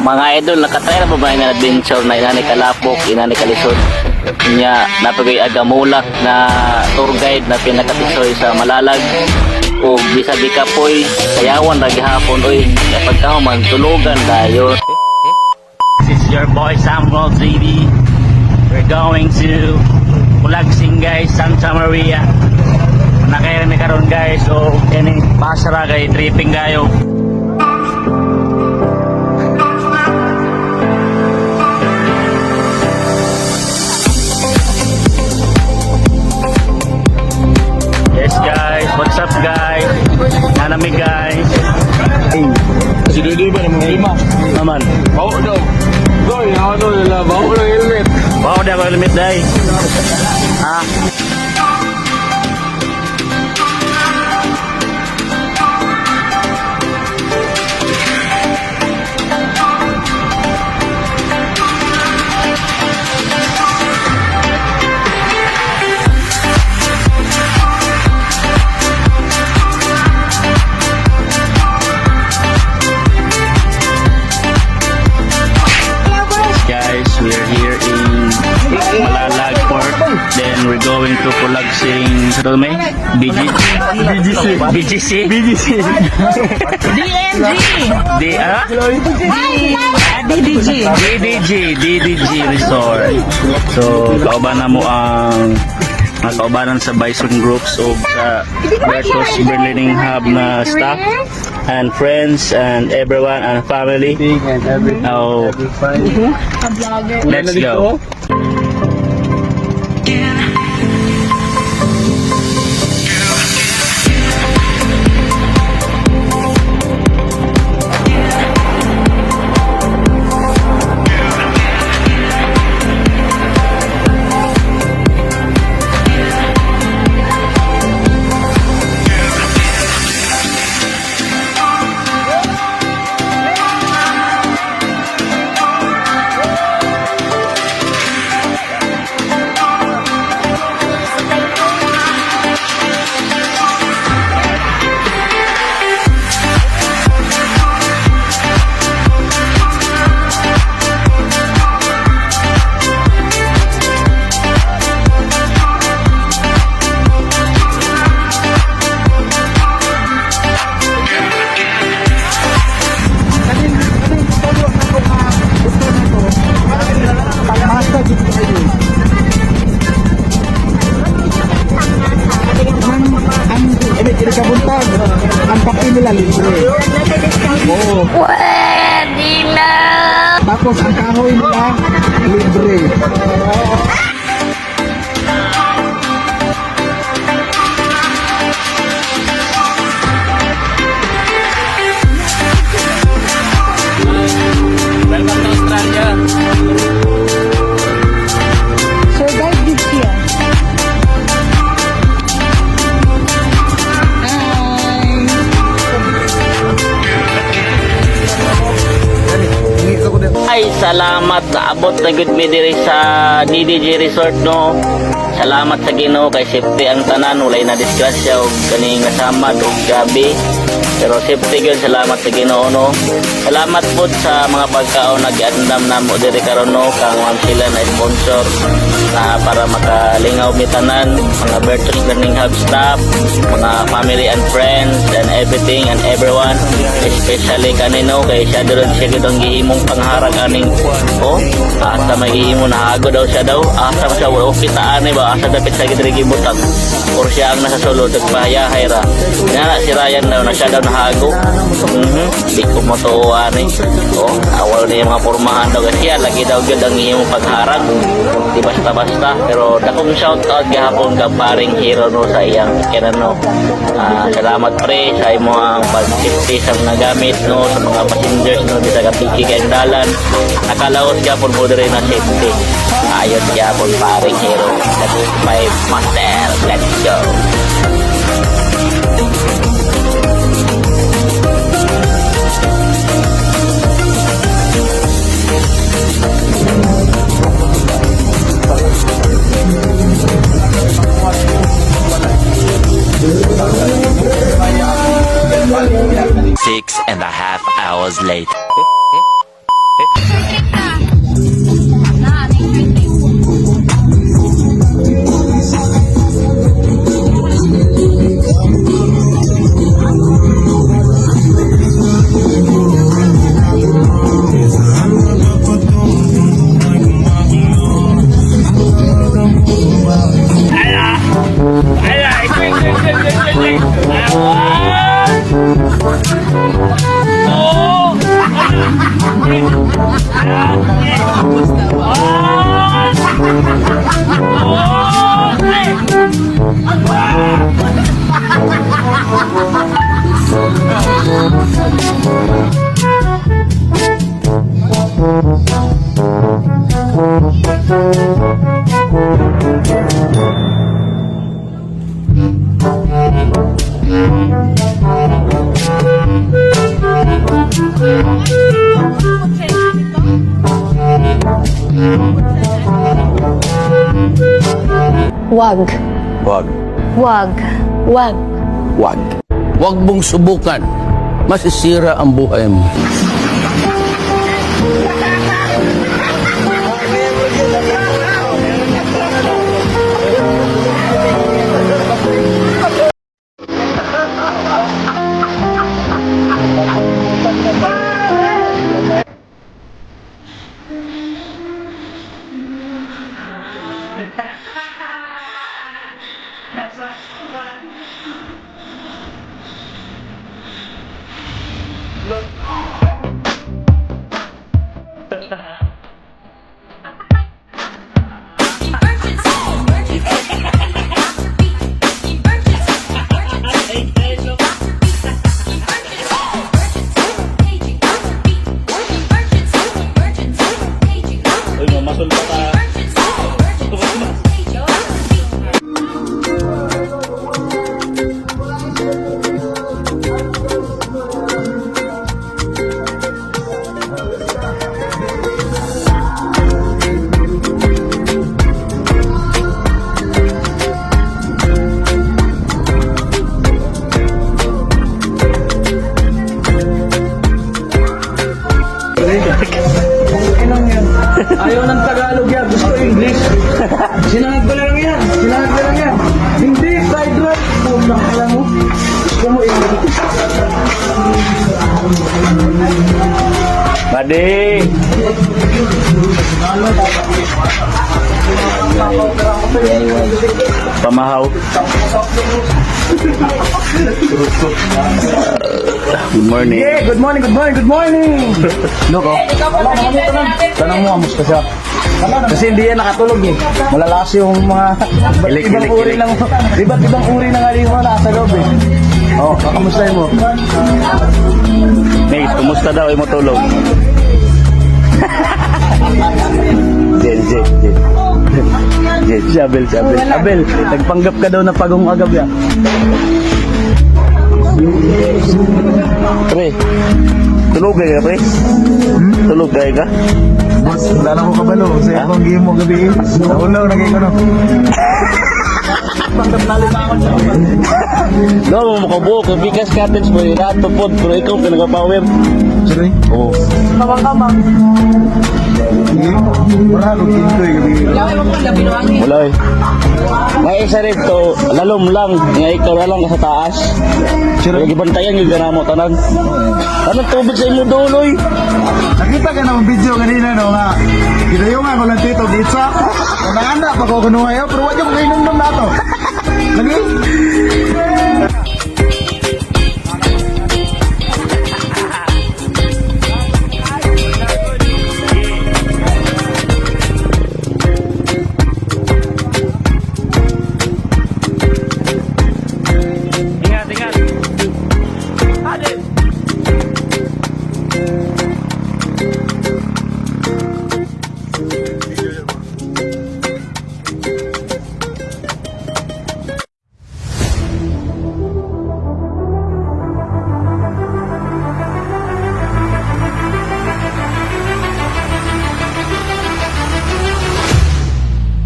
Mga idol, nakatry na ba ba na adventure na inani kalapok, inani kalisod? Nya, napagay agamulak na tour guide na pinakatisoy sa Malalag. O bisa di kapoy, sayawan ragi hapon, oy, kapag ka man, tulugan tayo. This is your boy Samuel TV. We're going to Pulagsing guys, Santa Maria. Nakaya na karon guys, o ini pasara kay tripping kayo. Yes guys, what's up guys? Nanami guys. Si Dodi ba naman lima? Naman. Bawa daw. Goy, ano nila, bawa ng helmet. Wow, dia ko limit day. Ah. Guys, we're here in Malalag Port. Then we're going to Pulagsing. Sa may BGC. DMG. DDG Resort. So, kauban na mo ang kaubanan sa Bison Groups o sa Bertos Berlining Hub na staff and friends and everyone and family. Now, let's go. Ang paki nila libre. Oo. Pwede na! Tapos ang kahoy nila libre. Welcome to Australia. Sir, guide this here. Ay, salamat na abot na good me diri sa DDG Resort no. Salamat sa Ginoo kay safety ang tanan, walay na disgrasya og kaning kasama og gabi. Pero safety gyud, salamat sa Ginoo no. Salamat pod sa mga pagkaon nag-andam namo diri karon no, kang sila na sponsor na para makalingaw mi tanan, mga Bertus Learning Hub staff, mga family and friends and everything and everyone, especially kanino kay siya doon siya gidong gihimong pangharag aning asa may gihimo na hago daw siya daw, asa siya wala kita ani ba, asa dapat sa gidri gibutang or siya ang nasa sulod nagpahayahay ra nga si Ryan daw na siya daw nahago. Di ko mo to ani awal niya mga pormahan daw kasi lagi daw gyud ang gihimong pagharag, di basta-basta. Pero dakong shout out gahapon ka paring hero no sa iyang kinan no. Salamat pre sa imo ang pag-safety sa mga gamit no, sa mga passengers no di sa kapiki kay dalan. Nakalaos gahapon mo diri na safety. Ayos gahapon paring hero. That's my master. Let's go. 6.5 hours later. Wag. Wag. Wag. Wag. Wag. Huwag mong subukan. Masisira ang buhay mo. Ayaw ng Tagalog yan. Gusto English. Sinangag ko na lang yan. Sinangag ko lang yan. Hindi, fried rice. Pulang ka lang mo. Gusto mo English. Buddy! Pamahaw. Good morning. Yeah, good morning, good morning, good morning. Loko. Wala, makamit na. Tanong mo, amusta siya? Kasi hindi yan nakatulog eh. Malalas yung mga ibang uri ng iba't ibang uri ng halimaw na sa loob eh. Oh, kakamustahin mo? Mate, kumusta daw yung matulog? Jen. Si Abel. Abel, nagpanggap ka daw na pagong agab ya. Pre, tulog ka pre? Tulog ka? Boss, wala na ko kabalo. Sa akong game mo gabi. Naulaw, nagay ko na. No, makabuo ka. Bigas cottage mo. Lahat tupod. Pero ikaw ka nag-power. Sorry? Oo. Kamang-kamang. Sige. Wala ko kintoy gabi. Wala eh. May isa rito, lalom lang. Nga ikaw na lang ka sa taas. Pero gibantayan yung gana mo, tanan. Anong tubig sa imo duloy? Nakita ka ng video kanina no nga. Ginayungan ko lang tito pizza. Kung naanda pa ko kuno ngayon, pero wag yung kainom na to. Lagi?